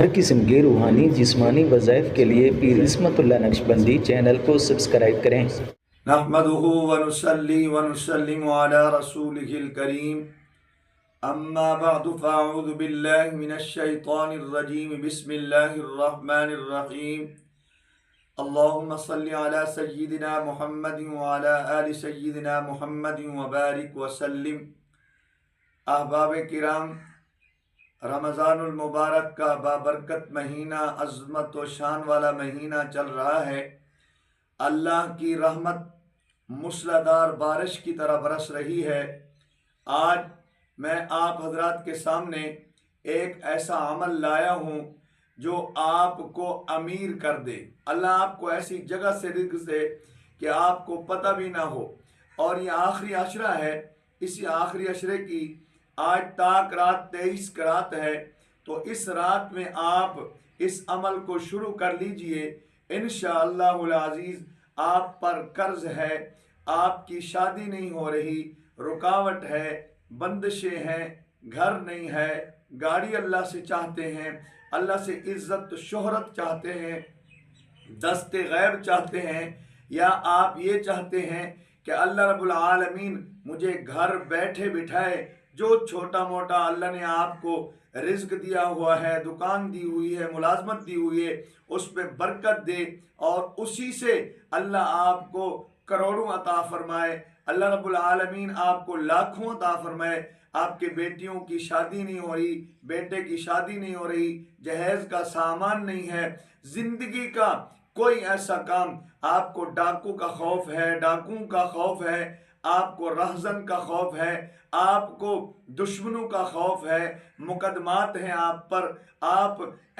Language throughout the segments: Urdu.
ہر قسم کے روحانی جسمانی وظائف کے لیے پیر عصمت اللہ نقشبندی چینل کو سبسکرائب کریں۔ نحمده ونصلي ونسلم على رسوله الكريم اما بعد فاعوذ بالله من الشيطان الرجيم بسم الله الرحمن الرحيم اللهم صل على سيدنا محمد وعلى آل سيدنا محمد وبارك وسلم۔ احباب کرام، رمضان المبارک کا بابرکت مہینہ، عظمت و شان والا مہینہ چل رہا ہے۔ اللہ کی رحمت موسلادھار بارش کی طرح برس رہی ہے۔ آج میں آپ حضرات کے سامنے ایک ایسا عمل لایا ہوں جو آپ کو امیر کر دے۔ اللہ آپ کو ایسی جگہ سے رزق دے کہ آپ کو پتہ بھی نہ ہو۔ اور یہ آخری عشرہ ہے، اسی آخری عشرے کی آج تاک رات 23 کی رات ہے، تو اس رات میں آپ اس عمل کو شروع کر لیجئے۔ انشاءاللہ العزیز آپ پر قرض ہے، آپ کی شادی نہیں ہو رہی، رکاوٹ ہے، بندشیں ہیں، گھر نہیں ہے، گاڑی اللہ سے چاہتے ہیں، اللہ سے عزت شہرت چاہتے ہیں، دست غیب چاہتے ہیں، یا آپ یہ چاہتے ہیں کہ اللہ رب العالمین مجھے گھر بیٹھے بٹھائے، جو چھوٹا موٹا اللہ نے آپ کو رزق دیا ہوا ہے، دکان دی ہوئی ہے، ملازمت دی ہوئی ہے، اس پہ برکت دے اور اسی سے اللہ آپ کو کروڑوں عطا فرمائے، اللہ رب العالمین آپ کو لاکھوں عطا فرمائے۔ آپ کے بیٹیوں کی شادی نہیں ہو رہی، بیٹے کی شادی نہیں ہو رہی، جہیز کا سامان نہیں ہے، زندگی کا کوئی ایسا کام، آپ کو ڈاکو کا خوف ہے، ڈاکوؤں کا خوف ہے، آپ کو رہزن کا خوف ہے، آپ کو دشمنوں کا خوف ہے، مقدمات ہیں آپ پر، آپ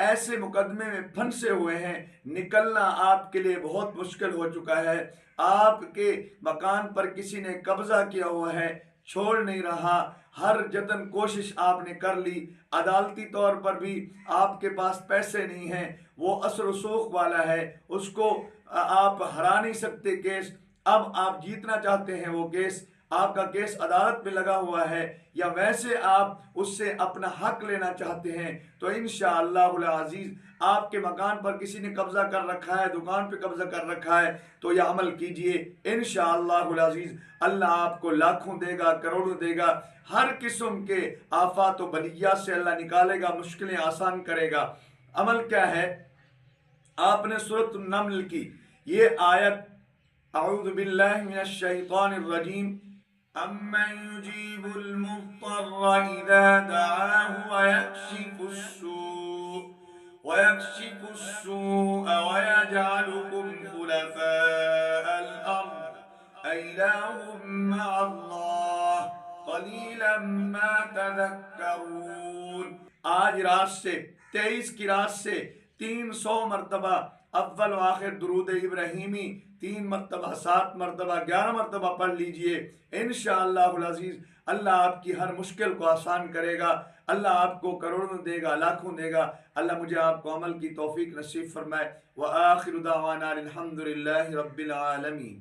ایسے مقدمے میں پھنسے ہوئے ہیں، نکلنا آپ کے لیے بہت مشکل ہو چکا ہے، آپ کے مکان پر کسی نے قبضہ کیا ہوا ہے، چھوڑ نہیں رہا، ہر جتن کوشش آپ نے کر لی، عدالتی طور پر بھی آپ کے پاس پیسے نہیں ہیں، وہ اثر رسوخ والا ہے، اس کو آپ ہرا نہیں سکتے کیس، اب آپ جیتنا چاہتے ہیں وہ کیس، آپ کا کیس عدالت میں لگا ہوا ہے، یا ویسے آپ اس سے اپنا حق لینا چاہتے ہیں، تو انشاءاللہ العزیز آپ کے مکان پر کسی نے قبضہ کر رکھا ہے، دکان پہ قبضہ کر رکھا ہے، تو یہ عمل کیجئے، انشاءاللہ العزیز اللہ آپ کو لاکھوں دے گا، کروڑوں دے گا، ہر قسم کے آفات و بلیات سے اللہ نکالے گا، مشکلیں آسان کرے گا۔ عمل کیا ہے؟ آپ نے سورۃ النمل کی یہ آیت، اعوذ باللہ من الشیطان الرجیم، امن یجیب المضطر اذا دعاه ويكشف السوء ويجعلكم خلفاء الارض أإله مع الله قلیلا ما تذکرون۔ آج رات سے 23 کی رات سے 300 مرتبہ اول و آخر درود ابراہیمی 3 مرتبہ، 7 مرتبہ، 11 مرتبہ پڑھ لیجئے، انشاءاللہ العزیز اللہ آپ کی ہر مشکل کو آسان کرے گا، اللہ آپ کو کروڑوں دے گا، لاکھوں دے گا، اللہ مجھے آپ کو عمل کی توفیق نصیب فرمائے۔ وآخر دعوانا الحمدللہ رب العالمین۔